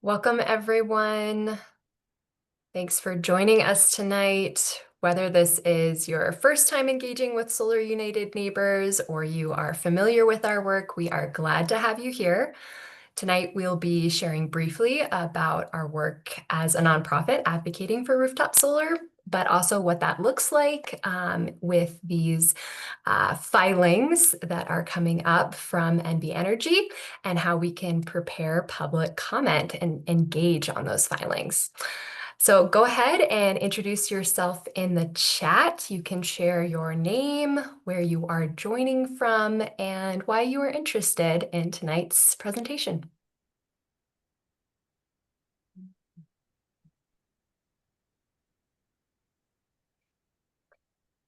Welcome, everyone. Thanks for joining us tonight. Whether this is your first time engaging with Solar United Neighbors or you are familiar with our work, we are glad to have you here. Tonight, we'll be sharing briefly about our work as a nonprofit advocating for rooftop solar, but also what that looks like with these filings that are coming up from NV Energy and how we can prepare public comment and engage on those filings. So go ahead and introduce yourself in the chat. You can share your name, where you are joining from, and why you are interested in tonight's presentation.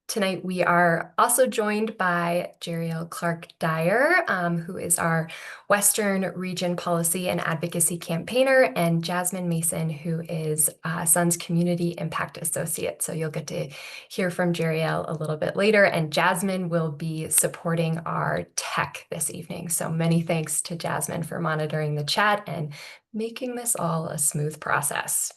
Tonight, we are also joined by Jeriel Clark-Dyer, who is our Western Region Policy and Advocacy Campaigner, and Jasmine Mason, who is Sun's Community Impact Associate. So you'll get to hear from Jeriel a little bit later, and Jasmine will be supporting our tech this evening. So many thanks to Jasmine for monitoring the chat and making this all a smooth process.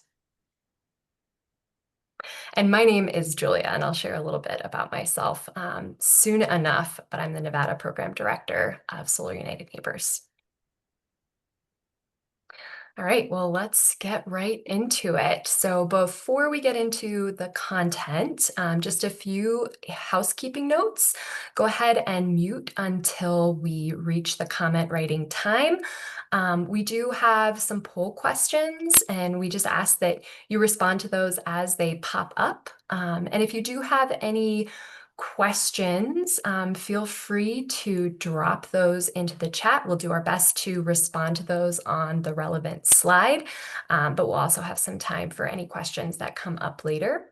And my name is Julia, and I'll share a little bit about myself soon enough, but I'm the Nevada Program Director of Solar United Neighbors. All right, well, let's get right into it. So before we get into the content, just a few housekeeping notes. Go ahead and mute until we reach the comment writing time. We do have some poll questions, and we just ask that you respond to those as they pop up. And if you do have any questions, feel free to drop those into the chat. We'll do our best to respond to those on the relevant slide, but we'll also have some time for any questions that come up later.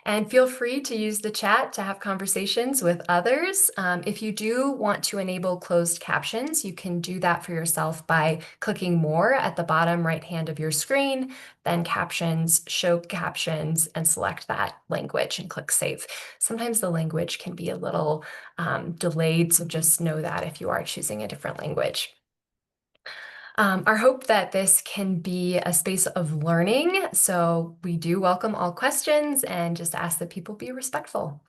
And feel free to use the chat to have conversations with others. If you do want to enable closed captions, you can do that for yourself by clicking more at the bottom right hand of your screen, then captions, show captions, and select that language and click save. Sometimes the language can be a little delayed, so just know that if you are choosing a different language. Our hope that this can be a space of learning, so we do welcome all questions and just ask that people be respectful.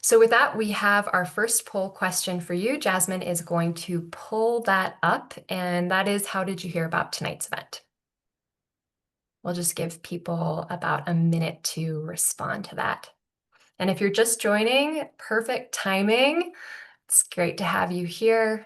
So with that, we have our first poll question for you. Jasmine is going to pull that up, and that is, how did you hear about tonight's event? We'll just give people about a minute to respond to that. And if you're just joining, perfect timing. It's great to have you here.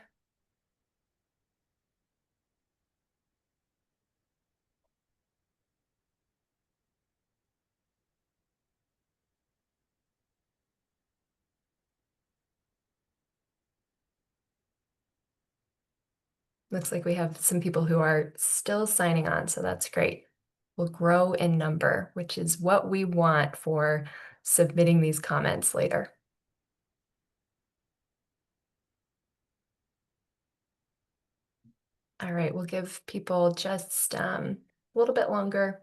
Looks like we have some people who are still signing on, so that's great. We'll grow in number, which is what we want for submitting these comments later. All right, we'll give people just a little bit longer.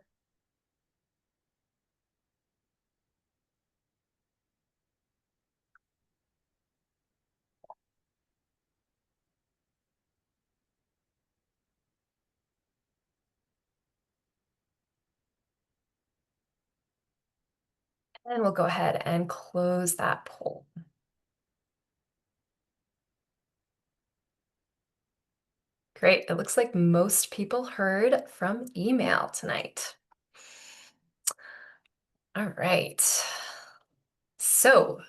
And we'll go ahead and close that poll. Great, it looks like most people heard from email tonight. All right. So,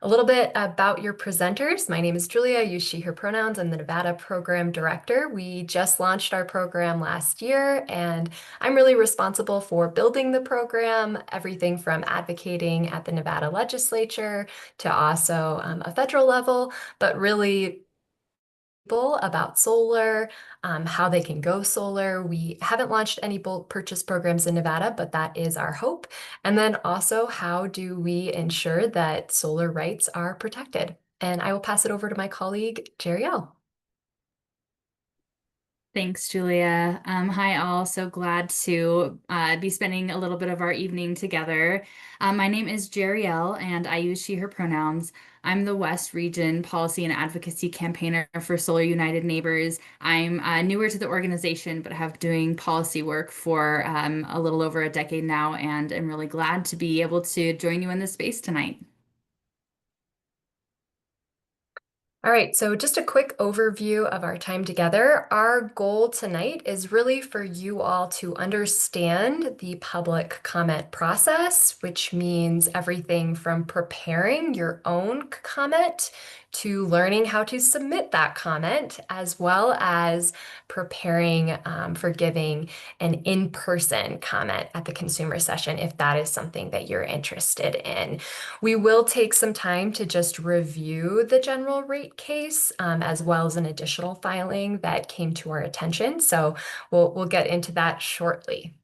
a little bit about your presenters. My name is Julia, I use she, her pronouns. I'm the Nevada Program Director. We just launched our program last year, and I'm really responsible for building the program, everything from advocating at the Nevada legislature to also a federal level, but really about solar, how they can go solar. We haven't launched any bulk purchase programs in Nevada, but that is our hope. And then also, how do we ensure that solar rights are protected? And I will pass it over to my colleague, Jeriel. Thanks, Julia. Hi, all. So glad to be spending a little bit of our evening together. My name is Jeriel, and I use she, her pronouns. I'm the West Region Policy and Advocacy Campaigner for Solar United Neighbors. I'm newer to the organization, but have doing policy work for a little over a decade now, and I'm really glad to be able to join you in this space tonight. All right, so just a quick overview of our time together. Our goal tonight is really for you all to understand the public comment process, which means everything from preparing your own comment to learning how to submit that comment, as well as preparing for giving an in-person comment at the consumer session if that is something that you're interested in. We will take some time to just review the general rate case, as well as an additional filing that came to our attention. So we'll get into that shortly.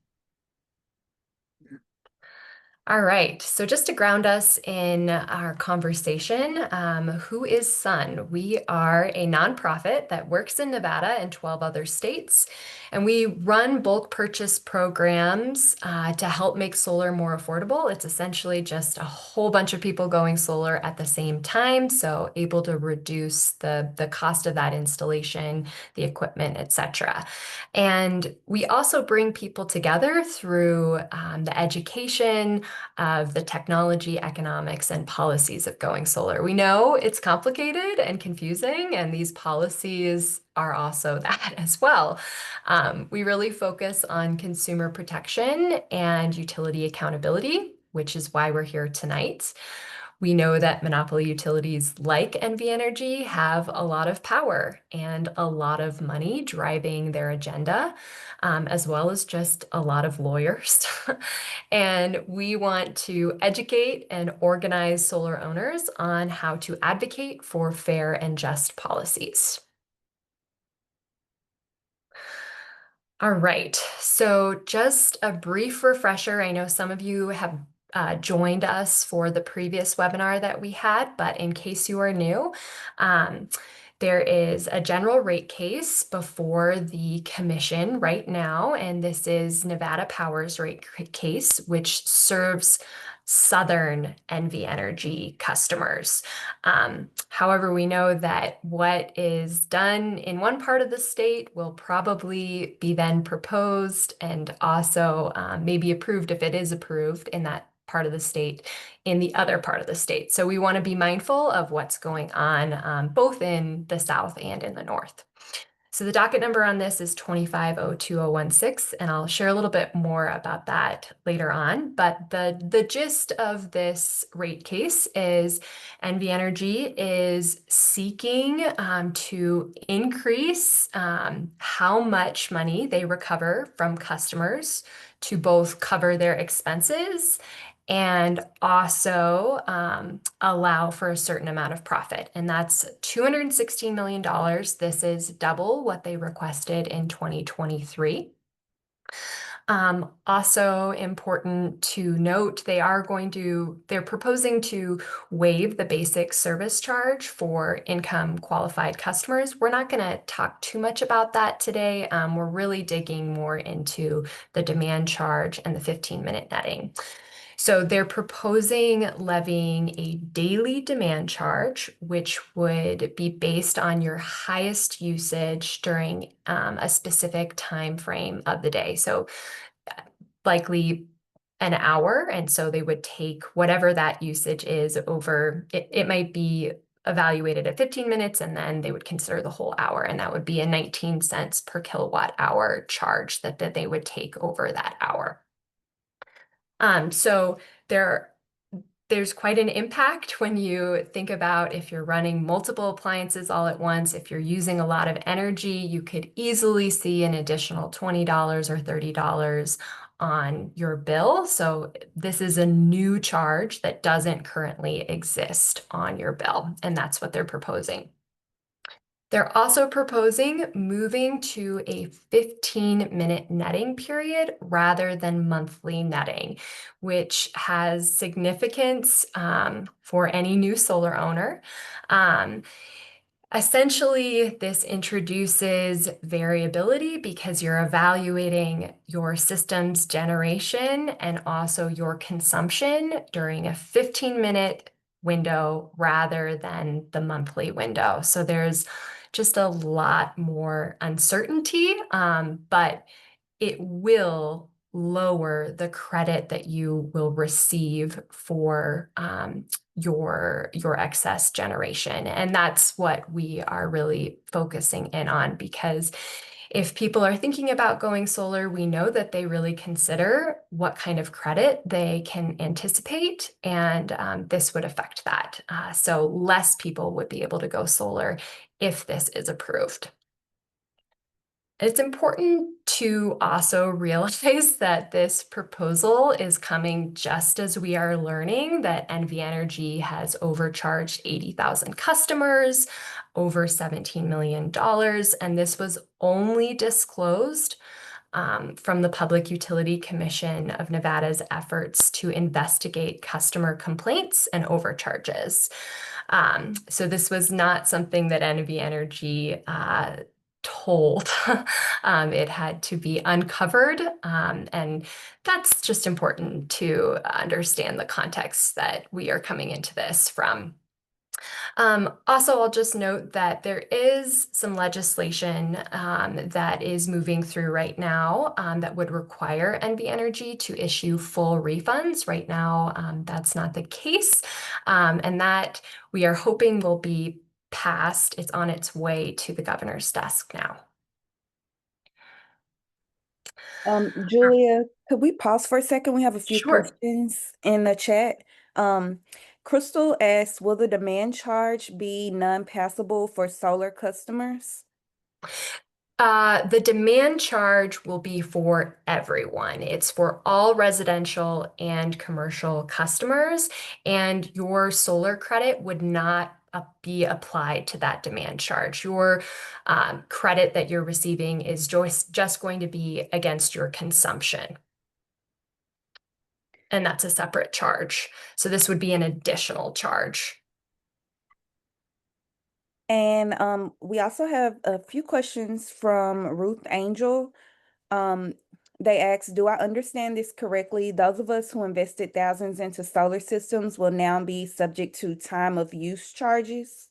All right, so just to ground us in our conversation, who is Sun? We are a nonprofit that works in Nevada and 12 other states, and we run bulk purchase programs to help make solar more affordable. It's essentially just a whole bunch of people going solar at the same time, so able to reduce the cost of that installation, the equipment, etc. And we also bring people together through the education of the technology, economics, and policies of going solar. We know it's complicated and confusing, and these policies are also that as well. We really focus on consumer protection and utility accountability, which is why we're here tonight. We know that monopoly utilities like NV Energy have a lot of power and a lot of money driving their agenda, as well as just a lot of lawyers. And we want to educate and organize solar owners on how to advocate for fair and just policies. All right, so just a brief refresher. I know some of you have joined us for the previous webinar that we had, but in case you are new, um, there is a general rate case before the commission right now, and this is Nevada Power's rate case, which serves Southern NV Energy customers. However, we know that what is done in one part of the state will probably be then proposed and also maybe approved if it is approved in that part of the state in the other part of the state. So we want to be mindful of what's going on both in the south and in the north. So the docket number on this is 2502016, and I'll share a little bit more about that later on. But the gist of this rate case is NV Energy is seeking to increase how much money they recover from customers to both cover their expenses and also allow for a certain amount of profit. And that's $216 million. This is double what they requested in 2023. Also important to note, they're proposing to waive the basic service charge for income qualified customers. We're not going to talk too much about that today. We're really digging more into the demand charge and the 15-minute netting. So they're proposing levying a daily demand charge, which would be based on your highest usage during a specific time frame of the day. So likely an hour. And so they would take whatever that usage is over, it might be evaluated at 15 minutes, and then they would consider the whole hour. And that would be a 19 cents per kilowatt hour charge that they would take over that hour. So there's quite an impact when you think about if you're running multiple appliances all at once. If you're using a lot of energy, you could easily see an additional $20 or $30 on your bill. So this is a new charge that doesn't currently exist on your bill, and that's what they're proposing. They're also proposing moving to a 15-minute netting period rather than monthly netting, which has significance for any new solar owner. Essentially, this introduces variability because you're evaluating your system's generation and also your consumption during a 15-minute window rather than the monthly window. So there's just a lot more uncertainty, but it will lower the credit that you will receive for your excess generation. And that's what we are really focusing in on because if people are thinking about going solar, we know that they really consider what kind of credit they can anticipate, and this would affect that. So less people would be able to go solar if this is approved. It's important to also realize that this proposal is coming just as we are learning that NV Energy has overcharged 80,000 customers, over $17 million, and this was only disclosed from the Public Utility Commission of Nevada's efforts to investigate customer complaints and overcharges. So this was not something that NV Energy told. It had to be uncovered, and that's just important to understand the context that we are coming into this from. Also, I'll just note that there is some legislation that is moving through right now that would require NV Energy to issue full refunds. Right now, that's not the case, and that we are hoping will be passed. It's on its way to the governor's desk now. Julia, could we pause for a second? We have a few Sure. questions in the chat. Um, Crystal asks, will the demand charge be non-passable for solar customers? The demand charge will be for everyone. It's for all residential and commercial customers, and your solar credit would not be applied to that demand charge. Your credit that you're receiving is just going to be against your consumption, and that's a separate charge. So this would be an additional charge. And we also have a few questions from Ruth Angel. Um, they ask, do I understand this correctly? Those of us who invested thousands into solar systems will now be subject to time of use charges?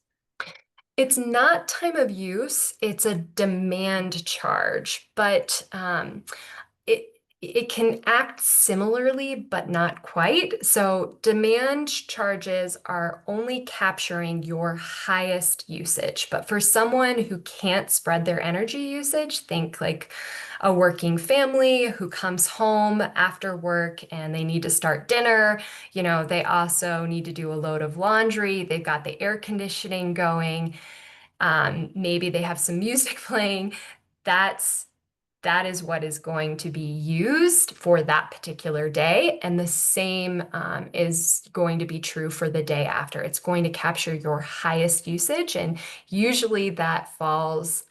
It's not time of use, it's a demand charge, but it it can act similarly, but not quite. So demand charges are only capturing your highest usage. But for someone who can't spread their energy usage, think like a working family who comes home after work and they need to start dinner. They also need to do a load of laundry. They've got the air conditioning going. Maybe they have some music playing. That's that is what is going to be used for that particular day. And the same is going to be true for the day after. It's going to capture your highest usage. And usually that falls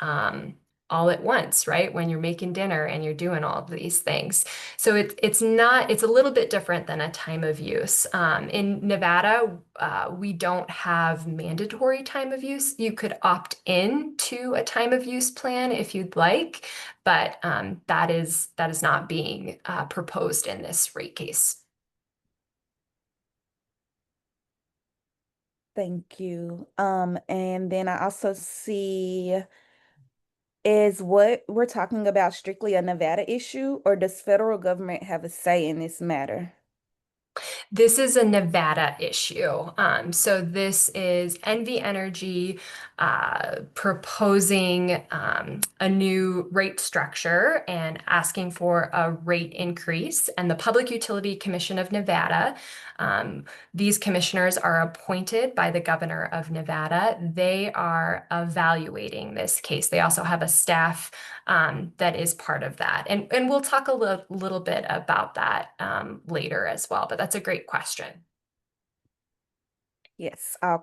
all at once, right? When you're making dinner and you're doing all of these things. So it's a little bit different than a time of use. In Nevada, we don't have mandatory time of use. You could opt in to a time of use plan if you'd like, but that is not being proposed in this rate case. Thank you. And then I also see, is what we're talking about strictly a Nevada issue, or does federal government have a say in this matter? This is a Nevada issue. So this is NV Energy proposing a new rate structure and asking for a rate increase. And the Public Utility Commission of Nevada, these commissioners are appointed by the governor of Nevada. They are evaluating this case. They also have a staff that is part of that. And we'll talk a little bit about that later as well, but that's a great question. Yes, all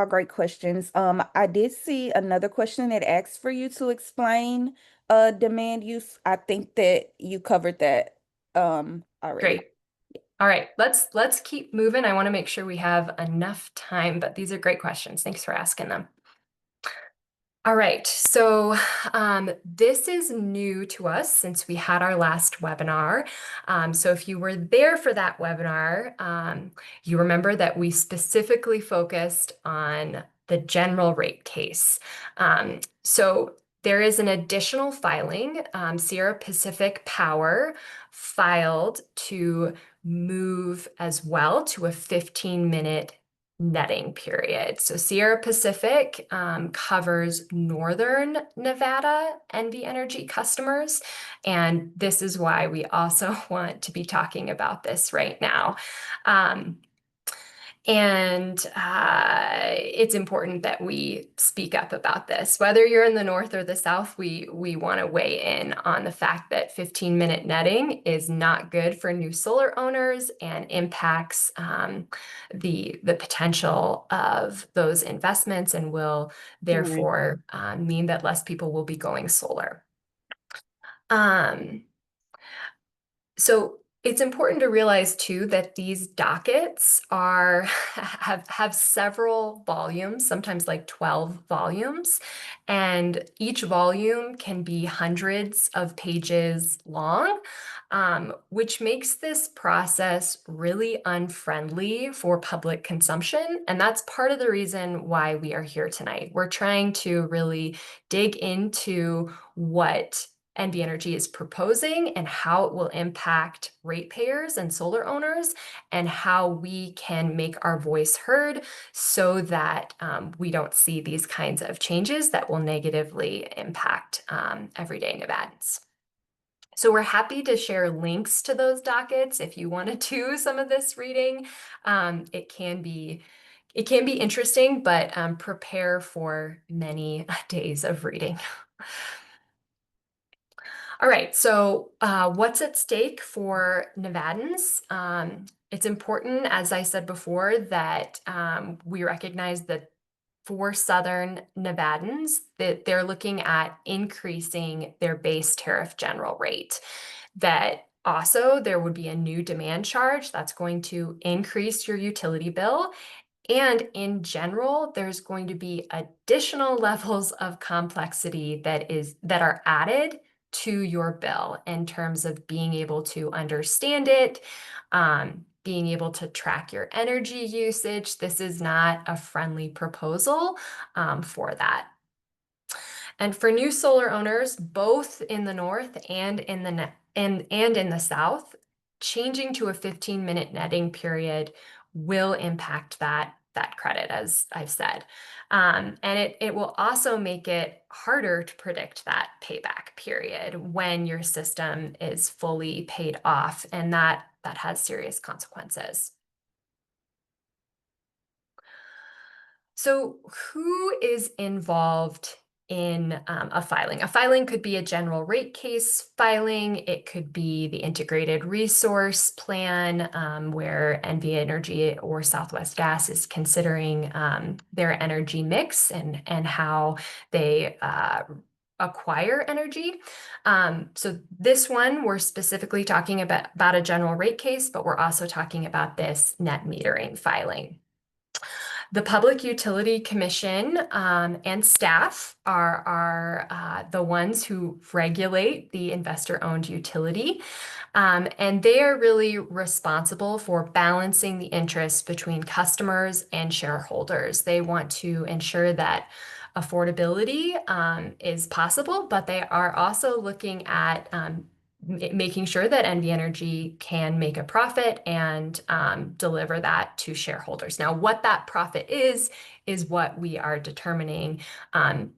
great questions. I did see another question that asks for you to explain demand use. I think that you covered that already. Great. All right, let's keep moving. I want to make sure we have enough time, but these are great questions. Thanks for asking them. All right, so this is new to us since we had our last webinar. So if you were there for that webinar, you remember that we specifically focused on the general rate case. So there is an additional filing. Sierra Pacific Power filed to move as well to a 15-minute netting period. So Sierra Pacific covers northern Nevada NV Energy customers, and this is why we also want to be talking about this right now. And it's important that we speak up about this. Whether you're in the north or the south, we want to weigh in on the fact that 15-minute netting is not good for new solar owners and impacts the potential of those investments and will Right. therefore mean that less people will be going solar. Um, so it's important to realize too that these dockets are have several volumes, sometimes like 12 volumes, and each volume can be hundreds of pages long, which makes this process really unfriendly for public consumption. And that's part of the reason why we are here tonight. We're trying to really dig into what NV Energy is proposing and how it will impact ratepayers and solar owners, and how we can make our voice heard so that we don't see these kinds of changes that will negatively impact everyday Nevadans. So we're happy to share links to those dockets if you want to do some of this reading. It can be interesting, but prepare for many days of reading. All right, so what's at stake for Nevadans? It's important, as I said before, that we recognize that for Southern Nevadans, that they're looking at increasing their base tariff general rate. That also there would be a new demand charge that's going to increase your utility bill. And in general, there's going to be additional levels of complexity that are added to your bill in terms of being able to understand it, being able to track your energy usage. This is not a friendly proposal for that. And for new solar owners, both in the north and and in the south, changing to a 15-minute netting period will impact that credit, as I've said. And it will also make it harder to predict that payback period when your system is fully paid off, and that has serious consequences. So who is involved in a filing? A filing could be a general rate case filing. It could be the integrated resource plan where NV Energy or Southwest Gas is considering their energy mix and how they acquire energy. So this one, we're specifically talking about a general rate case, but we're also talking about this net metering filing. The Public Utility Commission and staff are the ones who regulate the investor-owned utility. And they are really responsible for balancing the interests between customers and shareholders. They want to ensure that affordability is possible, but they are also looking at making sure that NV Energy can make a profit and deliver that to shareholders. Now, what that profit is what we are determining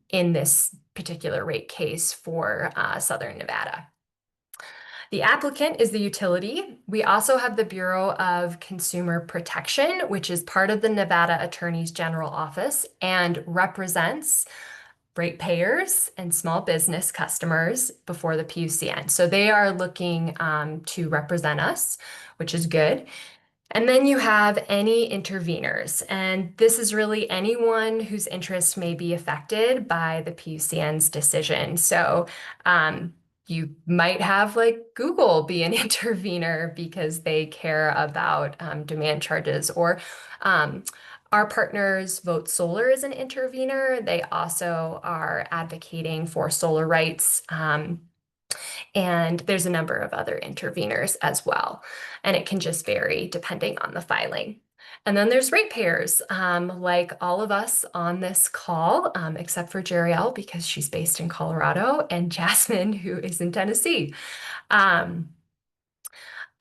in this particular rate case for Southern Nevada. The applicant is the utility. We also have the Bureau of Consumer Protection, which is part of the Nevada Attorney's General Office and represents ratepayers and small business customers before the PUCN. So they are looking to represent us, which is good. And then you have any interveners, and this is really anyone whose interest may be affected by the PUCN's decision. So you might have like Google be an intervener because they care about demand charges, or Our partners Vote Solar is an intervener. They also are advocating for solar rights. And there's a number of other interveners as well. And it can just vary depending on the filing. And then there's ratepayers, like all of us on this call, except for Jeriel, because she's based in Colorado, and Jasmine, who is in Tennessee. Um,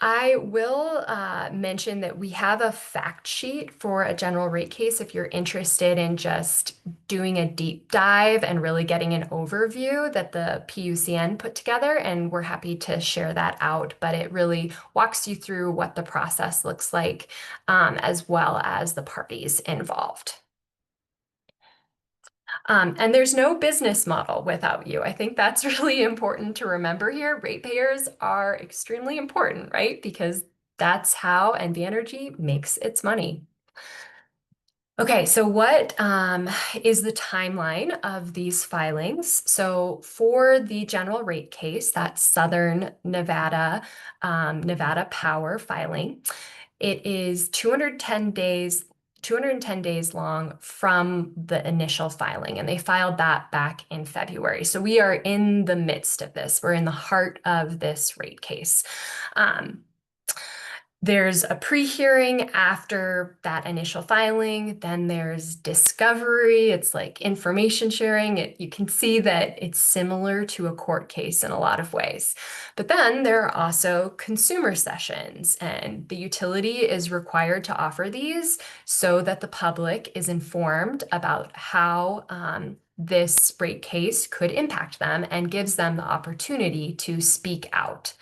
I will mention that we have a fact sheet for a general rate case if you're interested in just doing a deep dive and really getting an overview that the PUCN put together, and we're happy to share that out. But it really walks you through what the process looks like, as well as the parties involved. And there's no business model without you. I think that's really important to remember here. Ratepayers are extremely important, right? Because that's how NV Energy makes its money. Okay, so what is the timeline of these filings? So for the general rate case, that's Southern Nevada, Nevada Power filing, it is 210 days long from the initial filing, and they filed that back in February. So we are in the midst of this. We're in the heart of this rate case. There's a pre-hearing after that initial filing, then there's discovery. It's like information sharing. You can see that it's similar to a court case in a lot of ways. But then there are also consumer sessions, and the utility is required to offer these so that the public is informed about how this rate case could impact them and gives them the opportunity to speak out.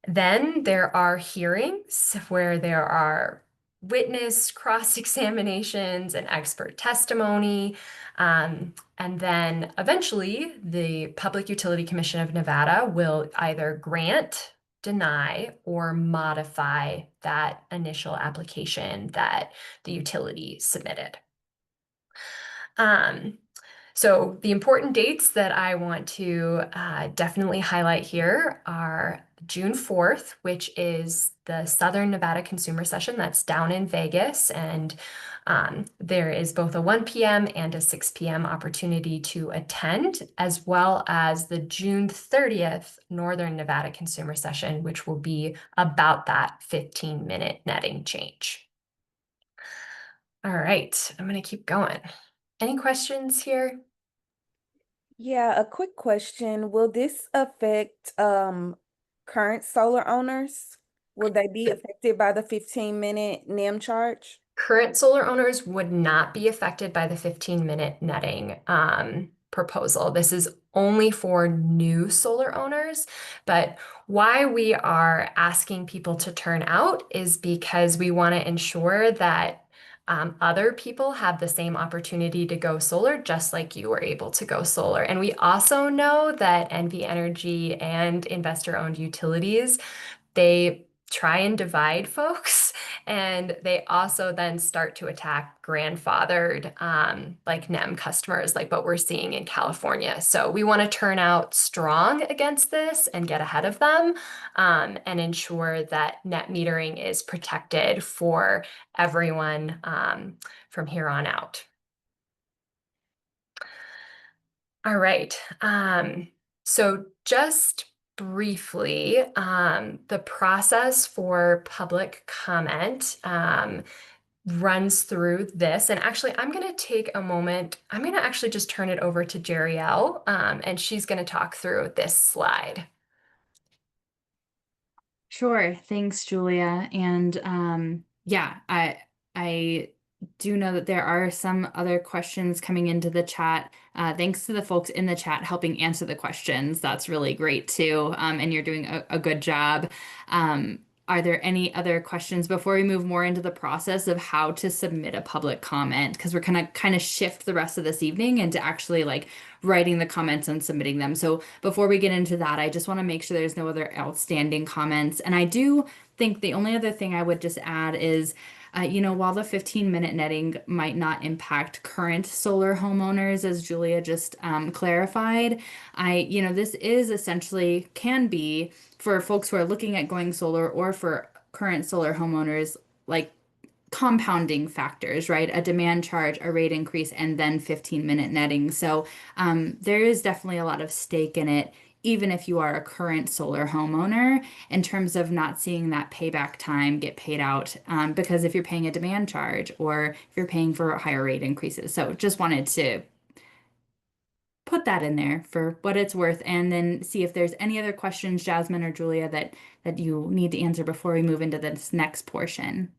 Then there are hearings where there are witness cross-examinations and expert testimony. And then eventually, the Public Utility Commission of Nevada will either grant, deny, or modify that initial application that the utility submitted. So the important dates that I want to definitely highlight here are June 4th, which is the Southern Nevada Consumer Session that's down in Vegas. And there is both a 1 p.m. and a 6 p.m. opportunity to attend, as well as the June 30th Northern Nevada Consumer Session, which will be about that 15-minute netting change. All right, I'm going to keep going. Any questions here? Yeah, a quick question. Will this affect current solar owners? Will they be affected by the 15-minute NIM charge? Current solar owners would not be affected by the 15-minute netting proposal. This is only for new solar owners, but why we are asking people to turn out is because we want to ensure that other people have the same opportunity to go solar, just like you were able to go solar. And we also know that NV Energy and investor-owned utilities, they try and divide folks, and they also then start to attack grandfathered like NEM customers, like what we're seeing in California. So we want to turn out strong against this and get ahead of them, and ensure that net metering is protected for everyone from here on out. All right. So just briefly, the process for public comment runs through this. And actually, I'm going to take a moment. I'm going to actually just turn it over to Jeriel, and she's going to talk through this slide. Sure. Thanks, Julia. And yeah, I do know that there are some other questions coming into the chat. Thanks to the folks in the chat helping answer the questions. That's really great too. And you're doing a good job. Are there any other questions before we move more into the process of how to submit a public comment? Because we're gonna kind of shift the rest of this evening into actually like writing the comments and submitting them. So before we get into that, I just want to make sure there's no other outstanding comments. And I do think the only other thing I would just add is, while the 15-minute netting might not impact current solar homeowners, as Julia just clarified, this is essentially can be for folks who are looking at going solar or for current solar homeowners, like compounding factors, right? A demand charge, a rate increase, and then 15-minute netting. So there is definitely a lot of stake in it, even if you are a current solar homeowner, in terms of not seeing that payback time get paid out. Because if you're paying a demand charge or if you're paying for higher rate increases. So just wanted to put that in there for what it's worth, and then see if there's any other questions, Jasmine or Julia, that you need to answer before we move into this next portion.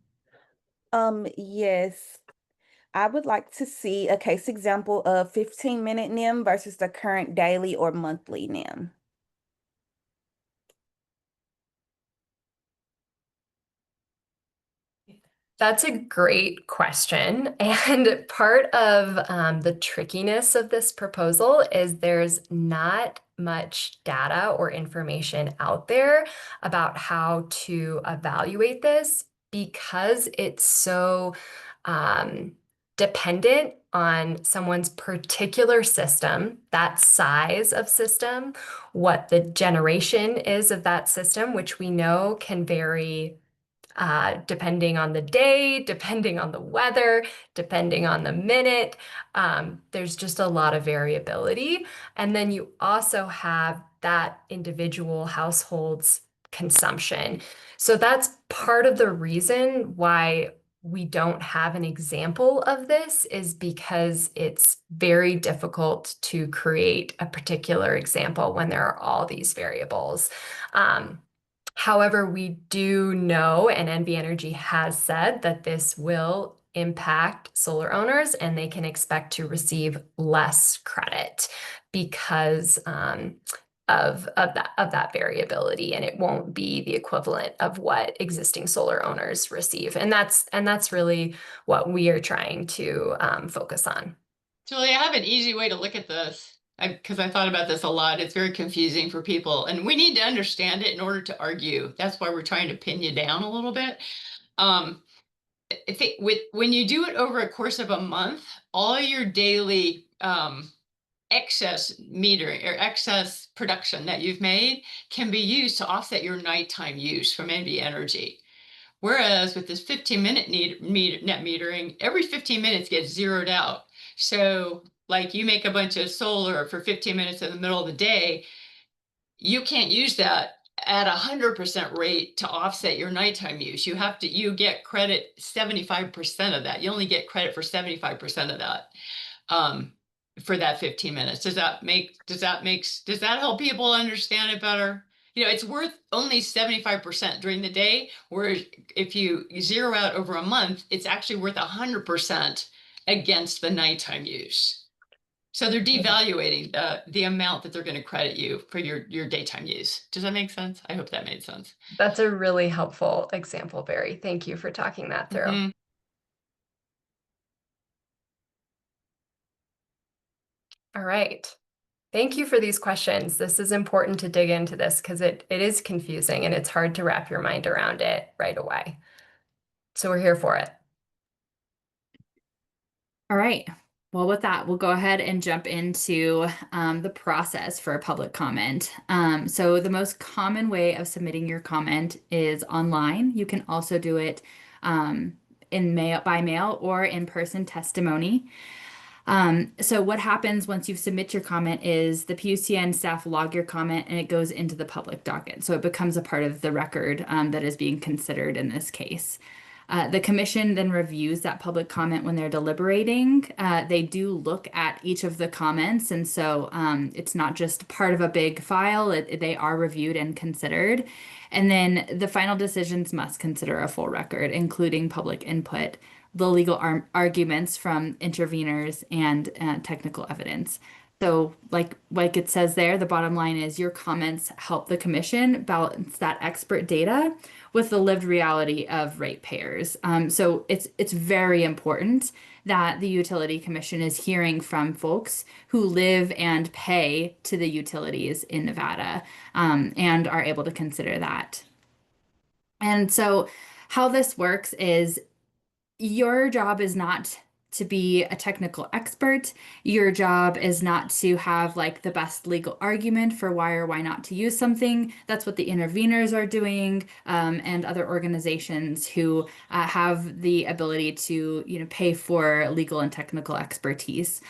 Yes, I would like to see a case example of 15-minute NIM versus the current daily or monthly NIM. That's a great question. And part of the trickiness of this proposal is there's not much data or information out there about how to evaluate this because it's so um, dependent on someone's particular system, that size of system, what the generation is of that system, which we know can vary depending on the day, depending on the weather, depending on the minute. There's just a lot of variability. And then you also have that individual household's consumption. So that's part of the reason why we don't have an example of this is because it's very difficult to create a particular example when there are all these variables. However, we do know, and NV Energy has said that this will impact solar owners and they can expect to receive less credit because of that variability, and it won't be the equivalent of what existing solar owners receive. And that's really what we are trying to focus on. Julie, I have an easy way to look at this because I thought about this a lot. It's very confusing for people, and we need to understand it in order to argue. That's why we're trying to pin you down a little bit. I think when you do it over a course of a month, all your daily excess metering or excess production that you've made can be used to offset your nighttime use from NV Energy. Whereas with this 15-minute net metering, every 15 minutes gets zeroed out. So like you make a bunch of solar for 15 minutes in the middle of the day, you can't use that at 100% rate to offset your nighttime use. You get credit 75% of that. You only get credit for 75% of that. For that 15 minutes. Does that help people understand it better? You know, it's worth only 75% during the day, whereas if you zero out over a month, it's actually worth 100% against the nighttime use. So they're devaluating the amount that they're going to credit you for your daytime use. Does that make sense? I hope that made sense. That's a really helpful example, Barry. Thank you for talking that through. Mm-hmm. All right. Thank you for these questions. This is important to dig into this because it is confusing and it's hard to wrap your mind around it right away. So we're here for it. All right. Well, with that, we'll go ahead and jump into the process for a public comment. So the most common way of submitting your comment is online. You can also do it by mail or in-person testimony. So what happens once you submit your comment is the PUCN staff log your comment and it goes into the public docket. So it becomes a part of the record that is being considered in this case. The commission then reviews that public comment when they're deliberating. They do look at each of the comments, and so it's not just part of a big file. They are reviewed and considered. And then the final decisions must consider a full record, including public input, the legal arguments from interveners, and technical evidence. So like it says there, the bottom line is your comments help the commission balance that expert data with the lived reality of ratepayers. So it's very important that the Utility Commission is hearing from folks who live and pay to the utilities in Nevada, and are able to consider that. And so how this works is your job is not to be a technical expert. Your job is not to have like the best legal argument for why or why not to use something. That's what the interveners are doing, and other organizations who have the ability to, pay for legal and technical expertise.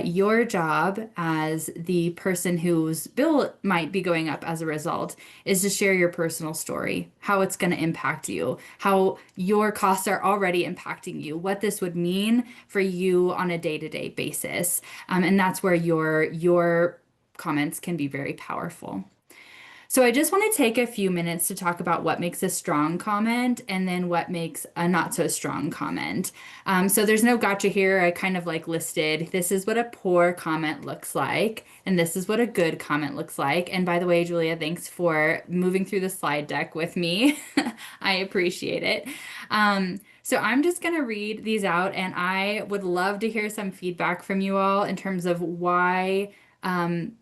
Your job as the person whose bill might be going up as a result is to share your personal story, how it's going to impact you, how your costs are already impacting you, what this would mean for you on a day-to-day basis. And that's where your comments can be very powerful. So I just want to take a few minutes to talk about what makes a strong comment and then what makes a not so strong comment. So there's no gotcha here. I kind of like listed, this is what a poor comment looks like, and this is what a good comment looks like. And by the way, Julia, thanks for moving through the slide deck with me. I appreciate it. So I'm just going to read these out, and I would love to hear some feedback from you all in terms of why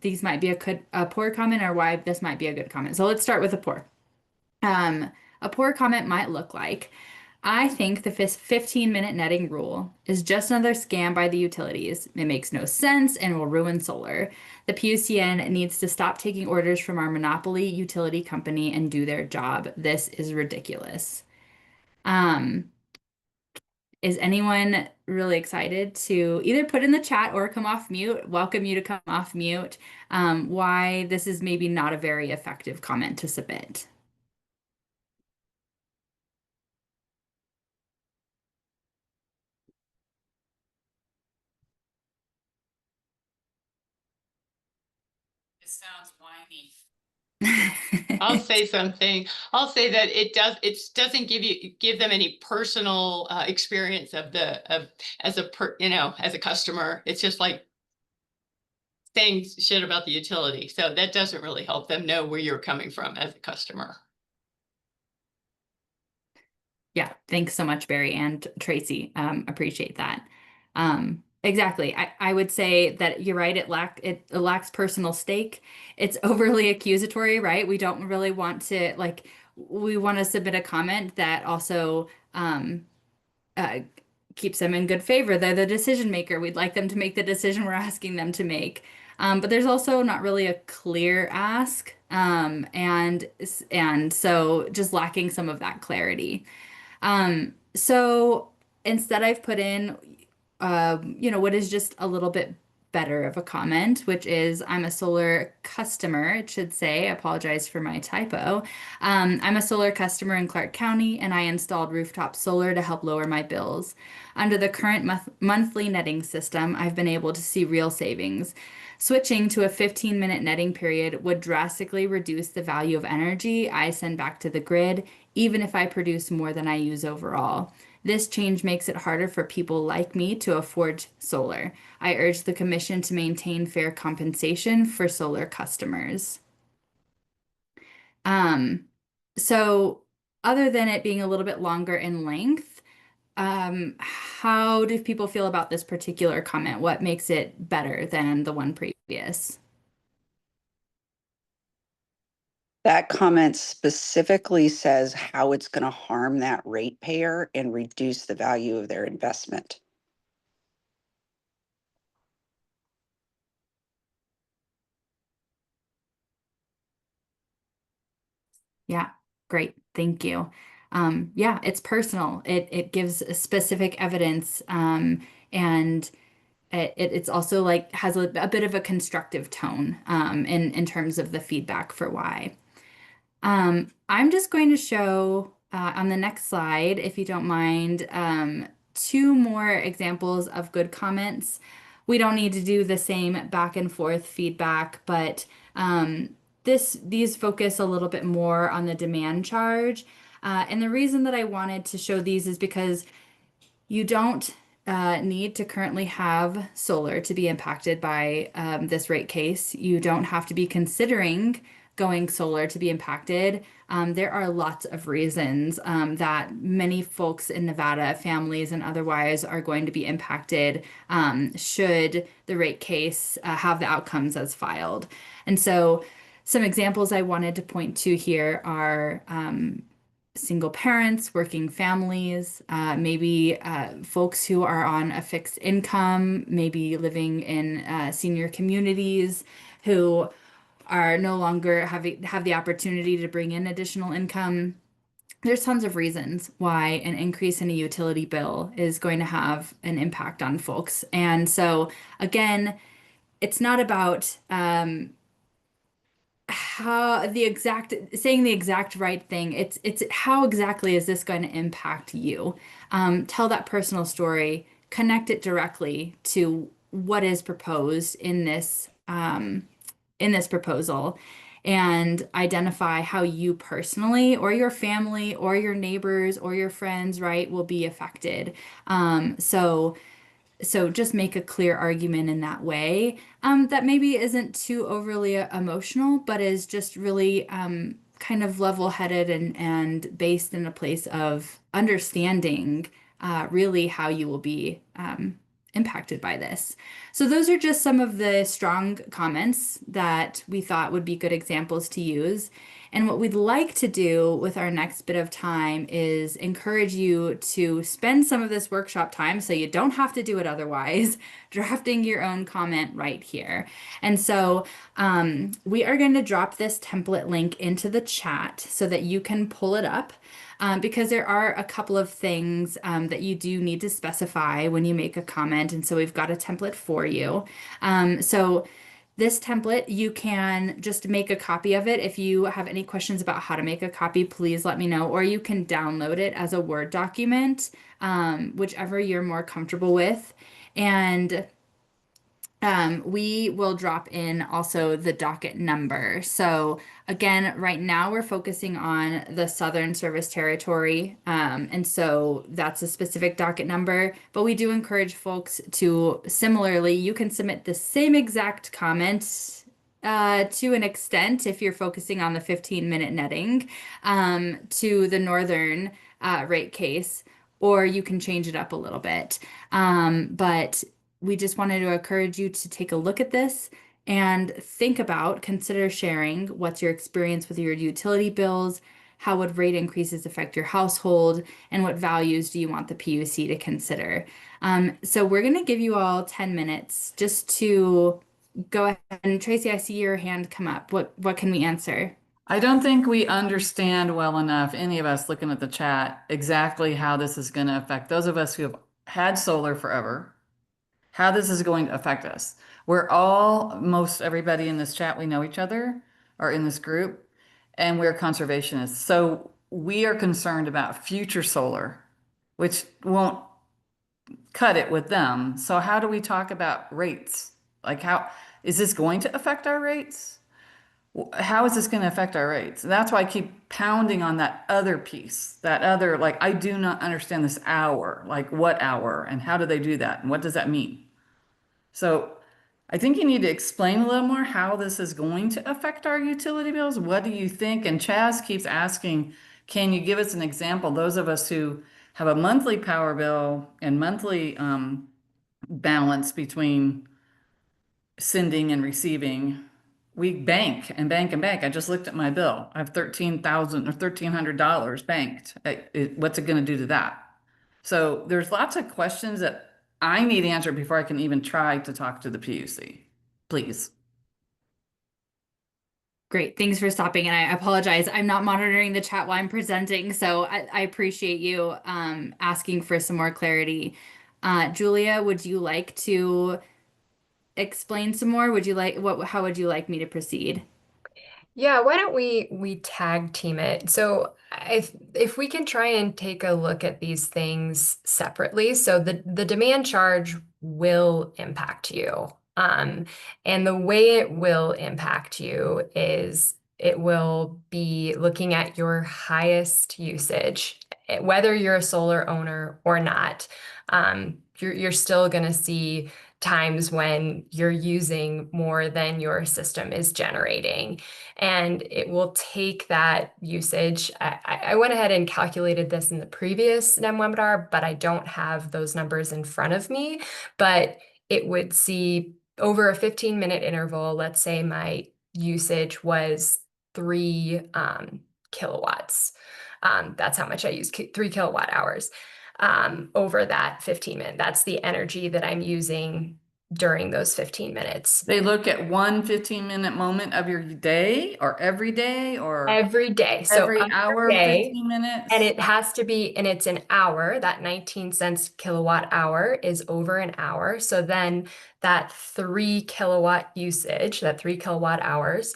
these might be a poor comment or why this might be a good comment. So let's start with a poor. A poor comment might look like, I think the 15-minute netting rule is just another scam by the utilities. It makes no sense and will ruin solar. The PUCN needs to stop taking orders from our monopoly utility company and do their job. This is ridiculous. Is anyone really excited to either put in the chat or come off mute? Welcome you to come off mute. Why this is maybe not a very effective comment to submit. It sounds whiny. I'll say something. I'll say that it doesn't give them any personal experience of as a customer. It's just like saying shit about the utility. So that doesn't really help them know where you're coming from as a customer. Yeah, thanks so much, Barry and Tracy. Appreciate that. Exactly. I would say that you're right. It lacks personal stake. It's overly accusatory, right? We don't really want to we want to submit a comment that also uh, keeps them in good favor. They're the decision maker. We'd like them to make the decision we're asking them to make. But there's also not really a clear ask, and so just lacking some of that clarity. So instead I've put in, what is just a little bit better of a comment, which is I'm a solar customer, it should say. I apologize for my typo. I'm a solar customer in Clark County, and I installed rooftop solar to help lower my bills. Under the current monthly netting system, I've been able to see real savings. Switching to a 15-minute netting period would drastically reduce the value of energy I send back to the grid, even if I produce more than I use overall. This change makes it harder for people like me to afford solar. I urge the Commission to maintain fair compensation for solar customers. So other than it being a little bit longer in length, how do people feel about this particular comment? What makes it better than the one previous? That comment specifically says how it's going to harm that ratepayer and reduce the value of their investment. Yeah, great. Thank you. Yeah, it's personal. It gives specific evidence, and it's also like has a bit of a constructive tone, in terms of the feedback for why. I'm just going to show on the next slide, if you don't mind, two more examples of good comments. We don't need to do the same back and forth feedback, but these focus a little bit more on the demand charge. And the reason that I wanted to show these is because you don't need to currently have solar to be impacted by this rate case. You don't have to be considering going solar to be impacted. There are lots of reasons that many folks in Nevada, families and otherwise, are going to be impacted should the rate case have the outcomes as filed. And so some examples I wanted to point to here are single parents, working families, maybe folks who are on a fixed income, maybe living in senior communities who are no longer have the opportunity to bring in additional income. There's tons of reasons why an increase in a utility bill is going to have an impact on folks. And so, again, it's not about how the exact saying the exact right thing. It's how exactly is this going to impact you? Tell that personal story, connect it directly to what is proposed in this proposal, and identify how you personally or your family or your neighbors or your friends, right, will be affected. So just make a clear argument in that way, that maybe isn't too overly emotional, but is just really kind of level-headed and based in a place of understanding really how you will be impacted by this. So those are just some of the strong comments that we thought would be good examples to use. And what we'd like to do with our next bit of time is encourage you to spend some of this workshop time, so you don't have to do it otherwise, drafting your own comment right here. And so we are going to drop this template link into the chat so that you can pull it up. Because there are a couple of things that you do need to specify when you make a comment. And so we've got a template for you. So this template, you can just make a copy of it. If you have any questions about how to make a copy, please let me know, or you can download it as a Word document, whichever you're more comfortable with. And we will drop in also the docket number. So again, right now we're focusing on the Southern Service Territory. And so that's a specific docket number, but we do encourage folks to similarly, you can submit the same exact comment to an extent if you're focusing on the 15-minute netting to the Northern rate case, or you can change it up a little bit. But we just wanted to encourage you to take a look at this and consider sharing what's your experience with your utility bills, how would rate increases affect your household, and what values do you want the PUC to consider. So we're going to give you all 10 minutes just to go ahead. And Tracy, I see your hand come up. What can we answer? I don't think we understand well enough, any of us looking at the chat, exactly how this is going to affect those of us who have had solar forever, how this is going to affect us. Most everybody in this chat, we know each other, or in this group, and we're conservationists. So we are concerned about future solar, which won't cut it with them. So how do we talk about rates? Like, how is this going to affect our rates? How is this going to affect our rates? And that's why I keep pounding on that other piece, that other, like, I do not understand this hour, like what hour and how do they do that? And what does that mean? So I think you need to explain a little more how this is going to affect our utility bills. What do you think? And Chaz keeps asking, can you give us an example? Those of us who have a monthly power bill and monthly balance between sending and receiving, we bank and bank and bank. I just looked at my bill. I have $13,000 or $1,300 banked. What's it going to do to that? So there's lots of questions that I need answered before I can even try to talk to the PUC. Please. Great. Thanks for stopping. And I apologize. I'm not monitoring the chat while I'm presenting, so I appreciate you asking for some more clarity. Julia, would you like to explain some more? How would you like me to proceed? Yeah, why don't we tag team it? So if we can try and take a look at these things separately, so the demand charge will impact you. And the way it will impact you is it will be looking at your highest usage, whether you're a solar owner or not. You're still going to see times when you're using more than your system is generating. And it will take that usage. I went ahead and calculated this in the previous NEM webinar, but I don't have those numbers in front of me. But it would see over a 15-minute interval, let's say my usage was 3 kilowatts. That's how much I use, 3 kilowatt hours over that 15 minute. That's the energy that I'm using during those 15 minutes. They look at one 15-minute moment of your day or every day or Every day. So every hour, day, 15 minutes. and it has to be, and it's an hour. That 19 cents kilowatt hour is over an hour. So then that 3 kilowatt usage, that 3 kilowatt hours,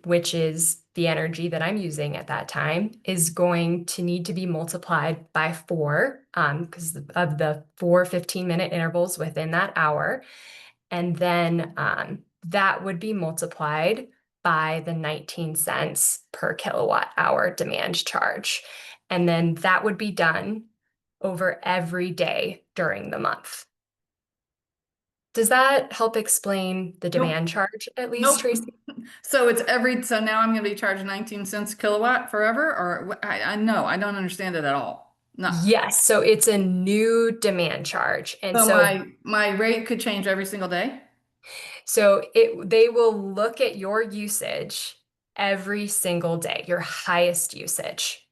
which is the energy that I'm using at that time, is going to need to be multiplied by 4, because of the 4 15-minute intervals within that hour. And then that would be multiplied by the 19 cents per kilowatt hour demand charge. And then that would be done over every day during the month. Does that help explain the Nope. demand charge at least, Nope. Tracy? So it's so now I'm going to be charged 19 cents a kilowatt forever, or I know, I don't understand it at all. No. Yes, so it's a new demand charge. And So so my rate could change every single day? they will look at your usage every single day, your highest usage.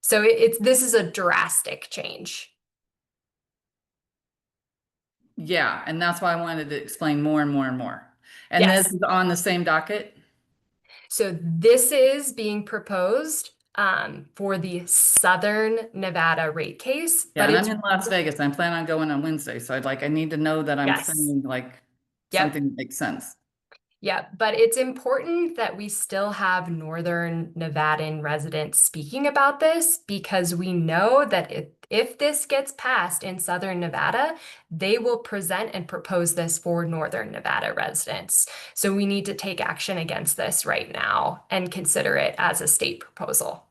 So this is a drastic change. Yeah, and that's why I wanted to explain more and more and more. And this Yes. is on the same docket? So this is being proposed for the Southern Nevada rate case, Yeah, but and it's I'm in Las Vegas. I'm planning on going on Wednesday. So I need to know that I'm yes. saying like Yep. something that makes sense. Yeah, but it's important that we still have Northern Nevadan residents speaking about this, because we know that if this gets passed in Southern Nevada, they will present and propose this for Northern Nevada residents. So we need to take action against this right now and consider it as a state proposal.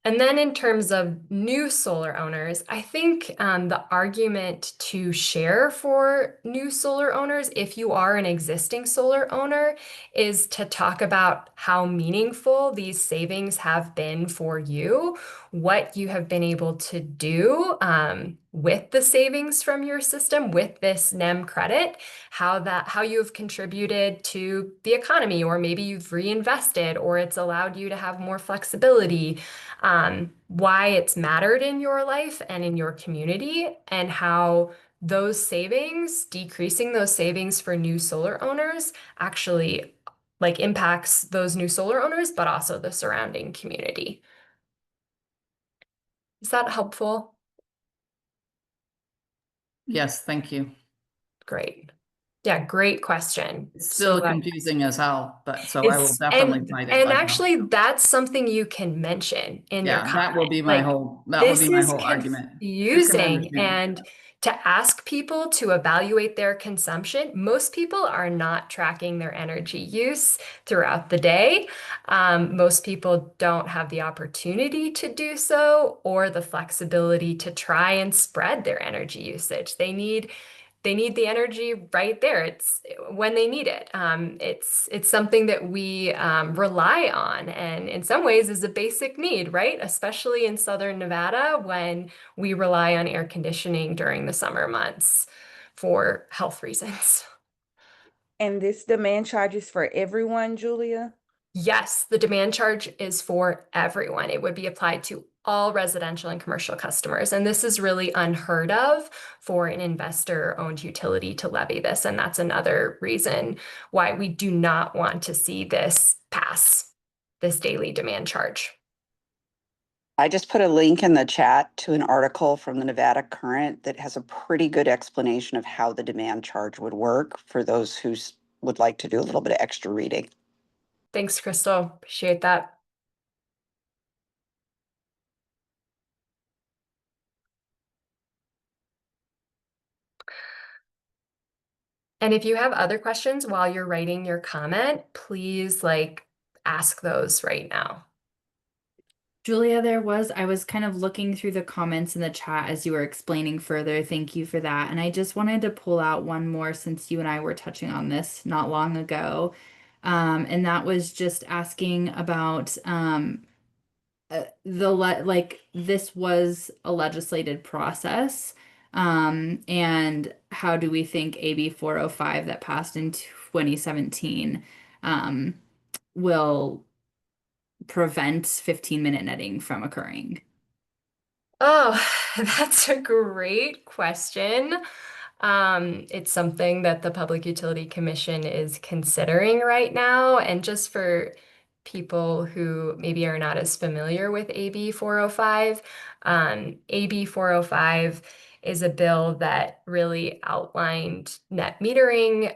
And then in terms of new solar owners, I think the argument to share for new solar owners, if you are an existing solar owner, is to talk about how meaningful these savings have been for you, what you have been able to do with the savings from your system, with this NEM credit, how you've contributed to the economy, or maybe you've reinvested, or it's allowed you to have more flexibility, why it's mattered in your life and in your community, and how those savings, decreasing those savings for new solar owners, actually like impacts those new solar owners, but also the surrounding community. Is that helpful? Yes, thank you. Great. Yeah, great question. It's So still glad. confusing as hell, but so I will It's definitely and fight it and right now. actually that's something you can mention in your Yeah, that will comment. be my Like, whole this is argument. Who can confusing, understand? and to ask people to evaluate their consumption, most people are not tracking their energy use throughout the day. Most people don't have the opportunity to do so, or the flexibility to try and spread their energy usage. They need the energy right there. It's when they need it. It's something that we rely on, and in some ways is a basic need, right? Especially in Southern Nevada, when we rely on air conditioning during the summer months for health reasons. And this demand charge is for everyone, Julia? Yes, the demand charge is for everyone. It would be applied to all residential and commercial customers. And this is really unheard of for an investor-owned utility to levy this. And that's another reason why we do not want to see this pass, this daily demand charge. I just put a link in the chat to an article from the Nevada Current that has a pretty good explanation of how the demand charge would work for those who would like to do a little bit of extra reading. Thanks, Crystal. Appreciate that. And if you have other questions while you're writing your comment, please ask those right now. Julia, I was kind of looking through the comments in the chat as you were explaining further. Thank you for that. And I just wanted to pull out one more since you and I were touching on this not long ago. And that was just asking about this was a legislated process. And how do we think AB 405 that passed in 2017 will prevent 15-minute netting from occurring? Oh, that's a great question. It's something that the Public Utility Commission is considering right now. And just for people who maybe are not as familiar with AB 405, AB 405 is a bill that really outlined net metering.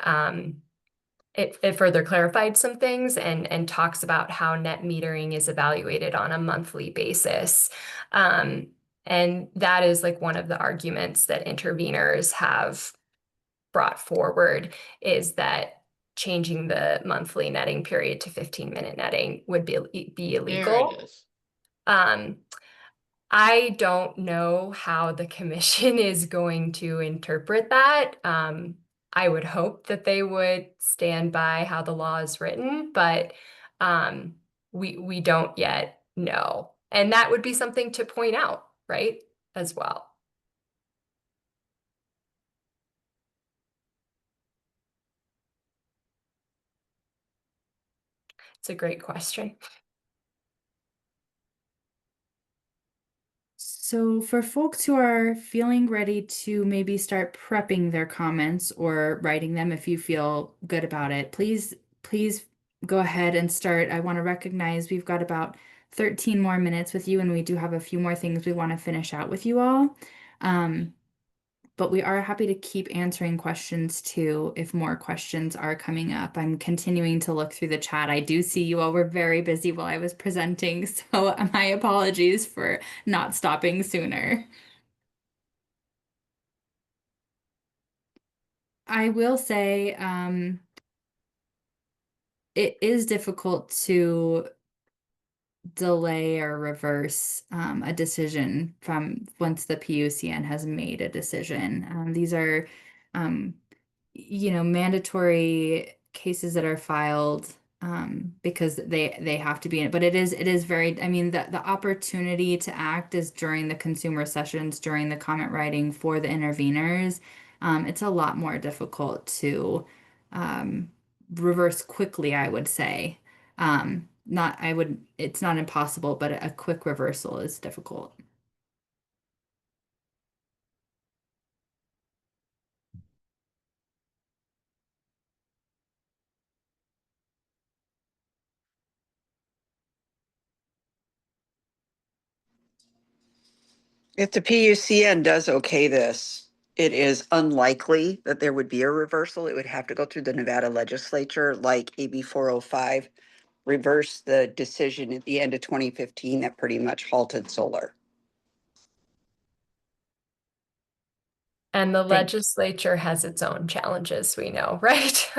It further clarified some things and talks about how net metering is evaluated on a monthly basis. Um, and that is like one of the arguments that interveners have brought forward, is that changing the monthly netting period to 15-minute netting would be There illegal. it is. Um, I don't know how the commission is going to interpret that. I would hope that they would stand by how the law is written, but um, we don't yet know. And that would be something to point out, right? As well. It's a great question. So for folks who are feeling ready to maybe start prepping their comments or writing them, if you feel good about it, please go ahead and start. I want to recognize we've got about 13 more minutes with you, and we do have a few more things we want to finish out with you all. But we are happy to keep answering questions too if more questions are coming up. I'm continuing to look through the chat. I do see you all were very busy while I was presenting, so my apologies for not stopping sooner. I will say it is difficult to delay or reverse a decision from once the PUCN has made a decision. These are, mandatory cases that are filed because they have to be in it. But it is very, I mean, the opportunity to act is during the consumer sessions, during the comment writing for the interveners. It's a lot more difficult to reverse quickly, I would say. It's not impossible, but a quick reversal is difficult. If the PUCN does okay this, it is unlikely that there would be a reversal. It would have to go through the Nevada legislature, like AB 405, reverse the decision at the end of 2015 that pretty much halted solar. And the Thanks. legislature has its own challenges, we know, right?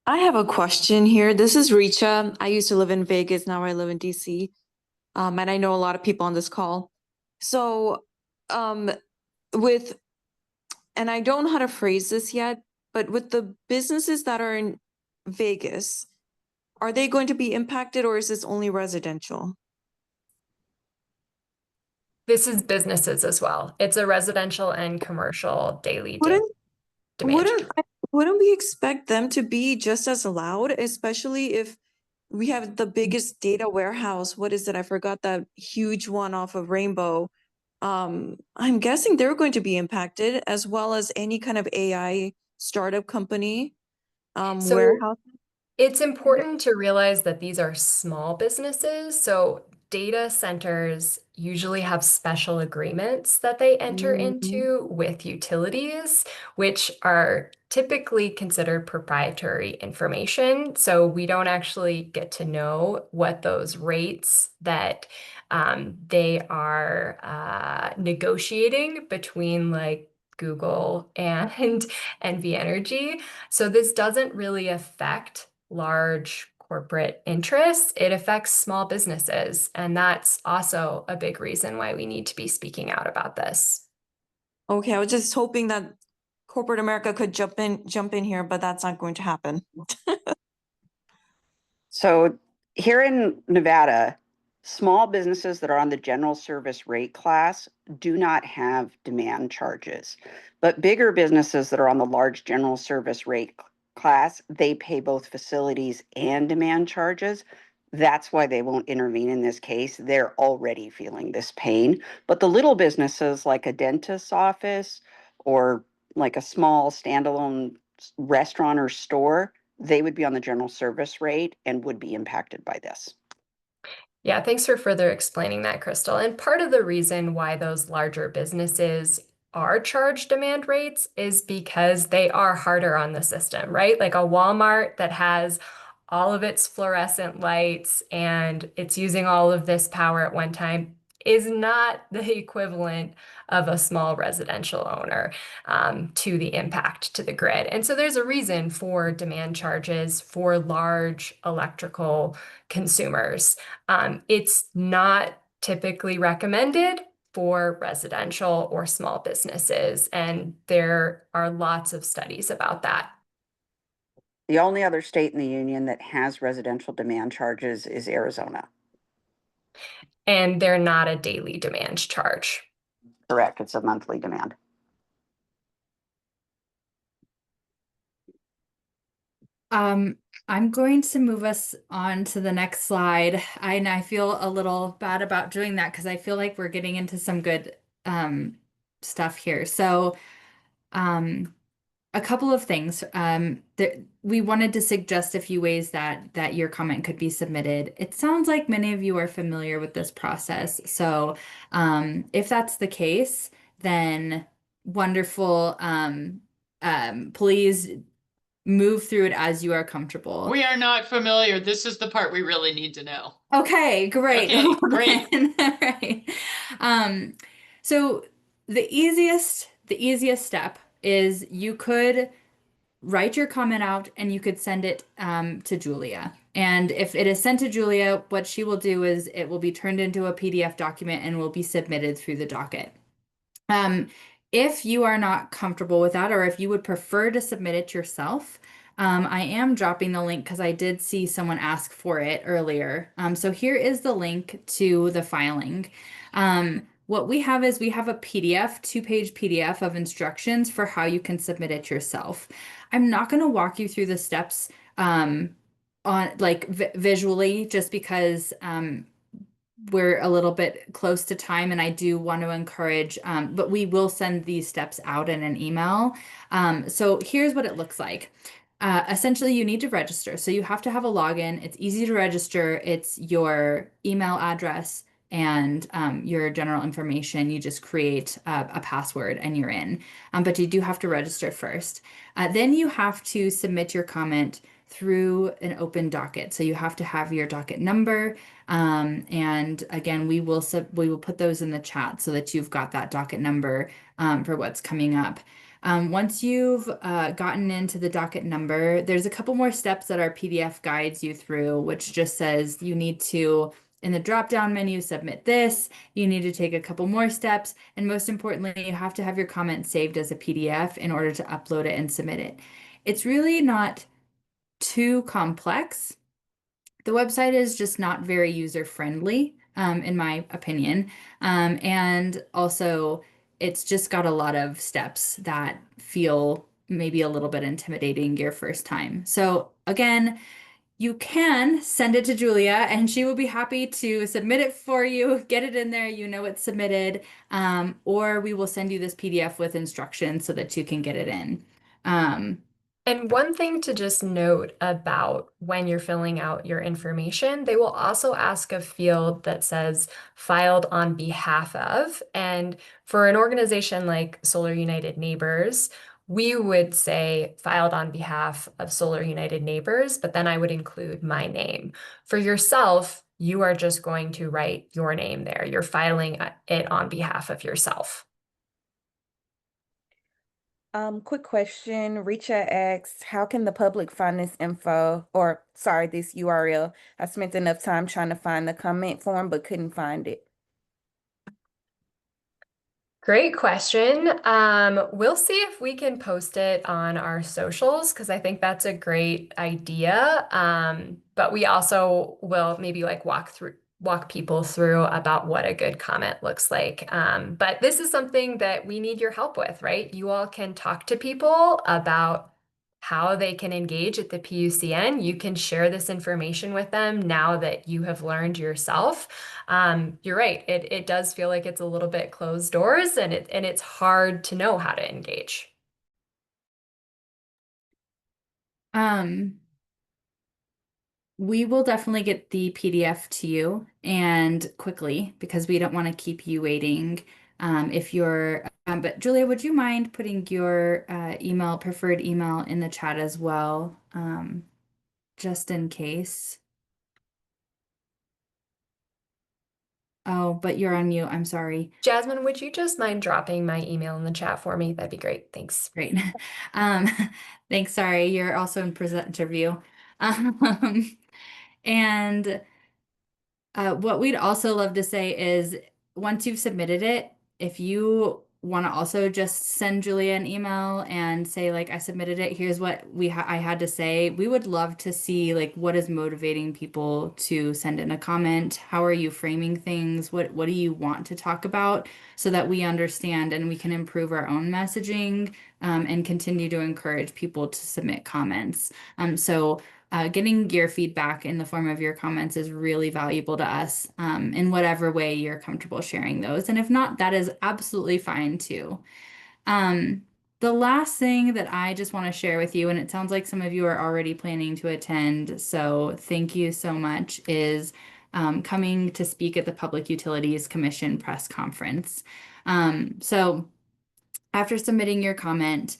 I have a question here. This is Richa. I used to live in Vegas. Now I live in DC. And I know a lot of people on this call. So, um, with, and I don't know how to phrase this yet, but with the businesses that are in Vegas, are they going to be impacted or is this only residential? This is businesses as well. It's a residential and commercial daily Wouldn't demand. wouldn't we expect them to be just as loud, especially if we have the biggest data warehouse? What is it? I forgot that huge one off of Rainbow. I'm guessing they're going to be impacted as well as any kind of AI startup company, So warehouse. it's important to realize that these are small businesses. So data centers usually have special agreements that they enter Mhm. into with utilities, which are typically considered proprietary information. So we don't actually get to know what those rates that they are negotiating between like Google and NV Energy. So this doesn't really affect large corporate interests. It affects small businesses. And that's also a big reason why we need to be speaking out about this. Okay, I was just hoping that corporate America could jump in here, but that's not going to happen. So here in Nevada, small businesses that are on the general service rate class do not have demand charges. But bigger businesses that are on the large general service rate class, they pay both facilities and demand charges. That's why they won't intervene in this case. They're already feeling this pain. But the little businesses like a dentist's office or like a small standalone restaurant or store, they would be on the general service rate and would be impacted by this. Yeah, thanks for further explaining that, Crystal. And part of the reason why those larger businesses are charged demand rates is because they are harder on the system, right? Like a Walmart that has all of its fluorescent lights and it's using all of this power at one time is not the equivalent of a small residential owner to the impact to the grid. And so there's a reason for demand charges for large electrical consumers. It's not typically recommended for residential or small businesses, and there are lots of studies about that. The only other state in the union that has residential demand charges is Arizona. And they're not a daily demand charge. Correct. It's a monthly demand. I'm going to move us on to the next slide. And I feel a little bad about doing that because I feel like we're getting into some good stuff here. So a couple of things. We wanted to suggest a few ways that your comment could be submitted. It sounds like many of you are familiar with this process. So if that's the case, then wonderful. Please move through it as you are comfortable. We are not familiar. This is the part we really need to know. Okay, great. Okay, great. All right. So the easiest step is you could write your comment out and you could send it to Julia. And if it is sent to Julia, what she will do is it will be turned into a PDF document and will be submitted through the docket. If you are not comfortable with that, or if you would prefer to submit it yourself, I am dropping the link because I did see someone ask for it earlier. So here is the link to the filing. What we have is we have a PDF, 2-page PDF of instructions for how you can submit it yourself. I'm not going to walk you through the steps on like visually, just because we're a little bit close to time and I do want to encourage, but we will send these steps out in an email. So here's what it looks like. Essentially, you need to register. So you have to have a login. It's easy to register. It's your email address and your general information. You just create a password and you're in. But you do have to register first. Then you have to submit your comment through an open docket. So you have to have your docket number. And again, we will put those in the chat so that you've got that docket number for what's coming up. Once you've gotten into the docket number, there's a couple more steps that our PDF guides you through, which just says you need to, in the drop-down menu, submit this. You need to take a couple more steps. And most importantly, you have to have your comment saved as a PDF in order to upload it and submit it. It's really not too complex. The website is just not very user-friendly, in my opinion. And also, it's just got a lot of steps that feel maybe a little bit intimidating your first time. So again, you can send it to Julia and she will be happy to submit it for you, get it in there, you know it's submitted, or we will send you this PDF with instructions so that you can get it in. And one thing to just note about when you're filling out your information, they will also ask a field that says filed on behalf of. And for an organization like Solar United Neighbors, we would say filed on behalf of Solar United Neighbors, but then I would include my name. For yourself, you are just going to write your name there. You're filing it on behalf of yourself. Quick question. Richa asks, how can the public find this info, or sorry, this URL? I spent enough time trying to find the comment form, but couldn't find it. Great question. We'll see if we can post it on our socials because I think that's a great idea. But we also will maybe like walk people through about what a good comment looks like. But this is something that we need your help with, right? You all can talk to people about how they can engage at the PUCN. You can share this information with them now that you have learned yourself. You're right. It does feel like it's a little bit closed doors and it's hard to know how to engage. Um, we will definitely get the PDF to you and quickly because we don't want to keep you waiting. If you're, but Julia, would you mind putting your preferred email in the chat as well, just in case? Oh, but you're on mute. I'm sorry. Jasmine, would you just mind dropping my email in the chat for me? That'd be great. Thanks. Great. Um, thanks. Sorry, you're also in presenter view. And what we'd also love to say is once you've submitted it, if you want to also just send Julia an email and say like I submitted it, here's what I had to say. We would love to see like what is motivating people to send in a comment. How are you framing things? What do you want to talk about so that we understand and we can improve our own messaging and continue to encourage people to submit comments. Getting your feedback in the form of your comments is really valuable to us in whatever way you're comfortable sharing those. And if not, that is absolutely fine too. The last thing that I just want to share with you, and it sounds like some of you are already planning to attend, so thank you so much, is coming to speak at the Public Utilities Commission press conference. So after submitting your comment,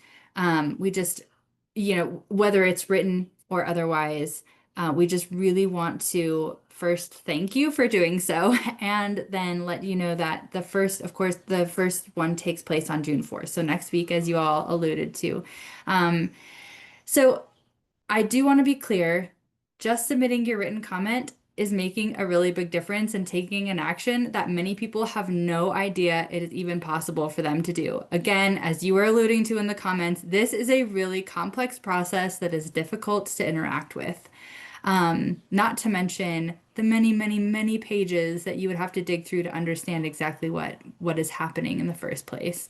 we just, whether it's written or otherwise, we just really want to first thank you for doing so and then let you know that of course, the first one takes place on June 4th. So next week, as you all alluded to. So I do want to be clear, just submitting your written comment is making a really big difference and taking an action that many people have no idea it is even possible for them to do. Again, as you were alluding to in the comments, this is a really complex process that is difficult to interact with. Not to mention the many, many, many pages that you would have to dig through to understand exactly what is happening in the first place.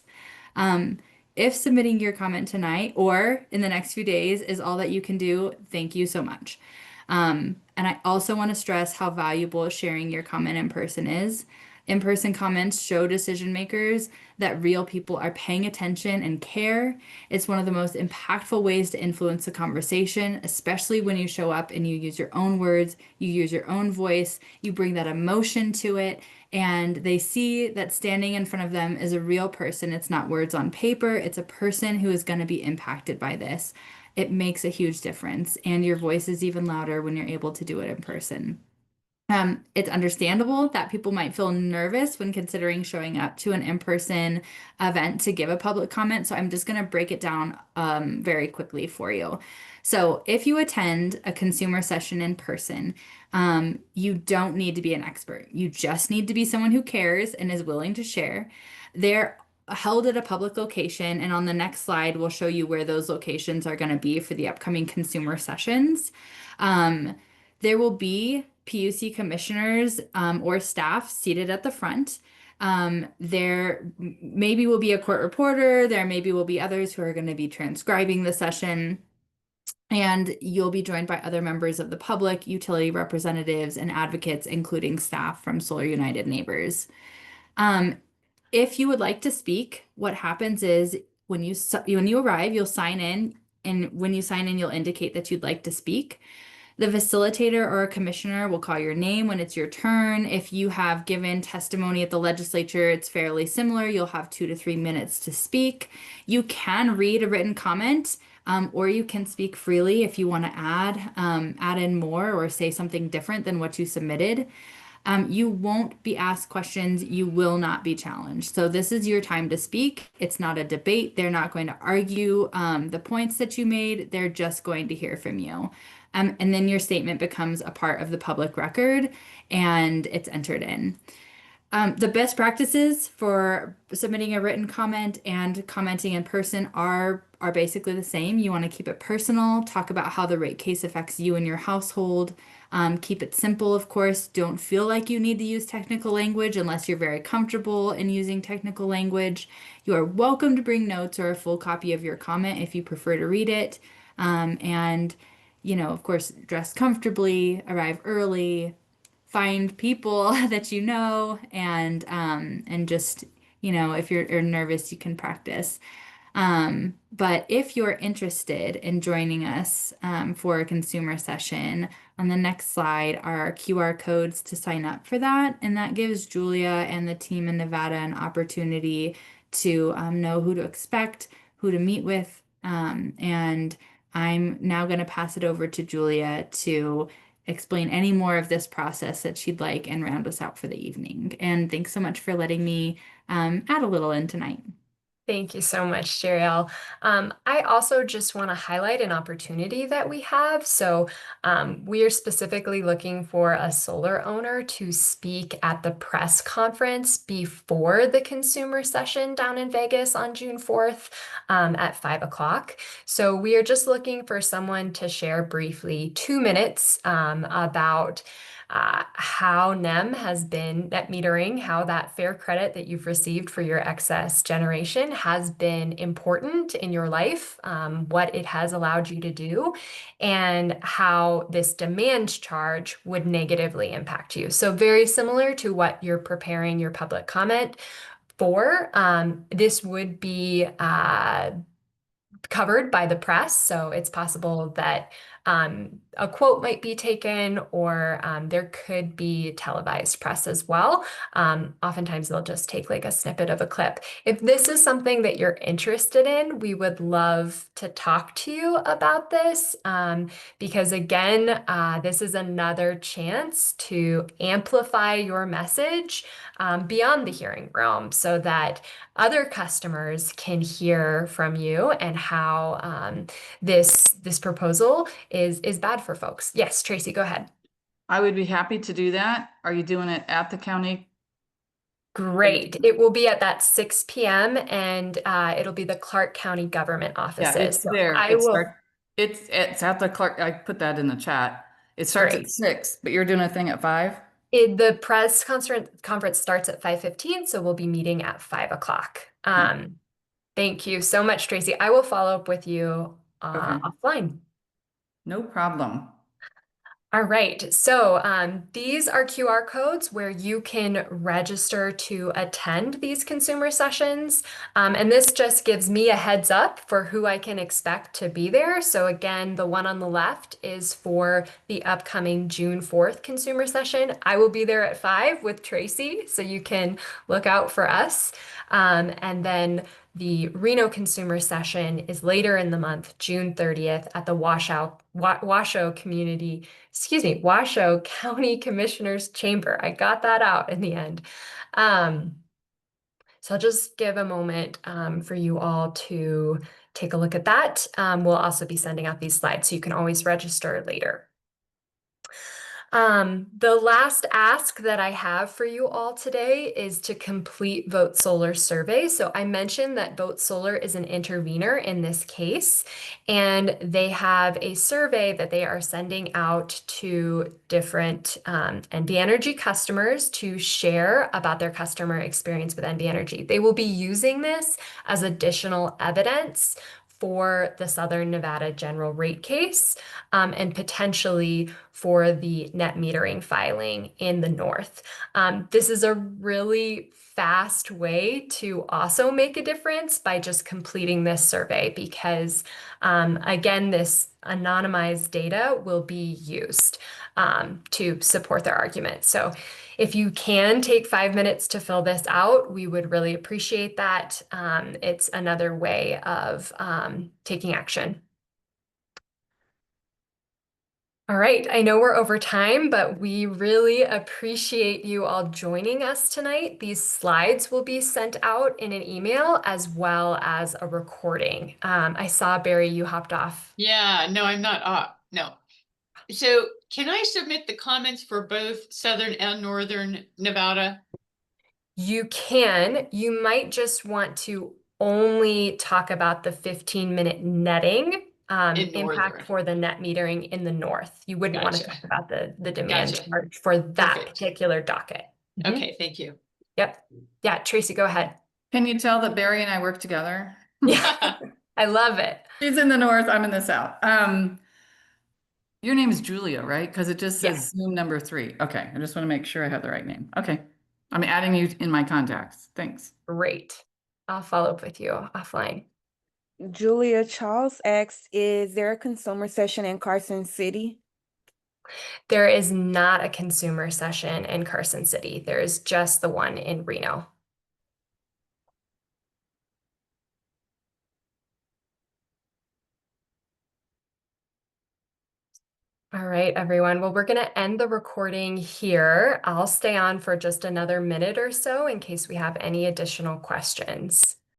If submitting your comment tonight or in the next few days is all that you can do, thank you so much. And I also want to stress how valuable sharing your comment in person is. In-person comments show decision makers that real people are paying attention and care. It's one of the most impactful ways to influence the conversation, especially when you show up and you use your own words, you use your own voice, you bring that emotion to it, and they see that standing in front of them is a real person. It's not words on paper, it's a person who is going to be impacted by this. It makes a huge difference, and your voice is even louder when you're able to do it in person. It's understandable that people might feel nervous when considering showing up to an in-person event to give a public comment. So I'm just going to break it down very quickly for you. So if you attend a consumer session in person, you don't need to be an expert. You just need to be someone who cares and is willing to share. They're held at a public location, and on the next slide, we'll show you where those locations are going to be for the upcoming consumer sessions. There will be PUC commissioners or staff seated at the front. There maybe will be a court reporter. There maybe will be others who are going to be transcribing the session. And you'll be joined by other members of the public, utility representatives, and advocates, including staff from Solar United Neighbors. If you would like to speak, what happens is when you arrive, you'll sign in. And when you sign in, you'll indicate that you'd like to speak. The facilitator or a commissioner will call your name when it's your turn. If you have given testimony at the legislature, it's fairly similar. You'll have 2 to 3 minutes to speak. You can read a written comment, or you can speak freely if you want to add in more or say something different than what you submitted. You won't be asked questions. You will not be challenged. So this is your time to speak. It's not a debate. They're not going to argue the points that you made. They're just going to hear from you. And then your statement becomes a part of the public record and it's entered in. The best practices for submitting a written comment and commenting in person are basically the same. You want to keep it personal, talk about how the rate case affects you and your household. Keep it simple, of course. Don't feel like you need to use technical language unless you're very comfortable in using technical language. You are welcome to bring notes or a full copy of your comment if you prefer to read it. And, of course, dress comfortably, arrive early, find people that you know, and just, if you're nervous, you can practice. But if you're interested in joining us for a consumer session, on the next slide are QR codes to sign up for that. And that gives Julia and the team in Nevada an opportunity to know who to expect, who to meet with. And I'm now going to pass it over to Julia to explain any more of this process that she'd like and round us out for the evening. And thanks so much for letting me add a little in tonight. Thank you so much, Jeriel. I also just want to highlight an opportunity that we have. So we are specifically looking for a solar owner to speak at the press conference before the consumer session down in Vegas on June 4th at 5 o'clock. So we are just looking for someone to share briefly 2 minutes about how NEM has been net metering, how that fair credit that you've received for your excess generation has been important in your life, what it has allowed you to do, and how this demand charge would negatively impact you. So very similar to what you're preparing your public comment for. This would be covered by the press. So it's possible that a quote might be taken, or there could be televised press as well. Oftentimes they'll just take like a snippet of a clip. If this is something that you're interested in, we would love to talk to you about this because again, this is another chance to amplify your message beyond the hearing realm so that other customers can hear from you and how this proposal is bad for folks. Yes, Tracy, go ahead. I would be happy to do that. Are you doing it at the county? Great. It will be at that 6 p.m. and it'll be the Clark County government offices. Yeah, it's So there. I will. It's at the Clark. I put that in the chat. It starts Great. at 6, but you're doing a thing at 5? The press conference starts at 5:15, so we'll be meeting at 5 o'clock. Thank you so much, Tracy. I will follow up with you Okay. offline. No problem. All right, so these are QR codes where you can register to attend these consumer sessions. And this just gives me a heads up for who I can expect to be there. So again, the one on the left is for the upcoming June 4th consumer session. I will be there at 5 with Tracy, so you can look out for us. And then the Reno consumer session is later in the month, June 30th at the Washoe County Commissioners Chamber. I got that out in the end. So I'll just give a moment for you all to take a look at that. We'll also be sending out these slides, so you can always register later. The last ask that I have for you all today is to complete Vote Solar survey. So I mentioned that Vote Solar is an intervener in this case, and they have a survey that they are sending out to different NV Energy customers to share about their customer experience with NV Energy. They will be using this as additional evidence for the Southern Nevada general rate case and potentially for the net metering filing in the north. This is a really fast way to also make a difference by just completing this survey because, again, this anonymized data will be used to support their argument. So if you can take 5 minutes to fill this out, we would really appreciate that. It's another way of taking action. All right, I know we're over time, but we really appreciate you all joining us tonight. These slides will be sent out in an email as well as a recording. I saw, Barry, you hopped off. Yeah, no, I'm not. No. So can I submit the comments for both Southern and Northern Nevada? You can. You might just want to only talk about the 15-minute netting In impact northern. for the net metering in the north. You wouldn't want to Gotcha. talk about the demand Gotcha. charge for that Perfect. particular docket. Mhm. Okay, thank you. Yep. Yeah, Tracy, go ahead. Can you tell that Barry and I work together? Yeah, I love it. She's in the north, I'm in the south. Your name is Julia, right? Because it just Yeah. says Zoom number 3. Okay, I just want to make sure I have the right name. Okay, I'm adding you in my contacts. Thanks. Great. I'll follow up with you offline. Julia Charles asks, is there a consumer session in Carson City? There is not a consumer session in Carson City. There is just the one in Reno. All right, everyone. Well, we're going to end the recording here. I'll stay on for just another minute or so in case we have any additional questions.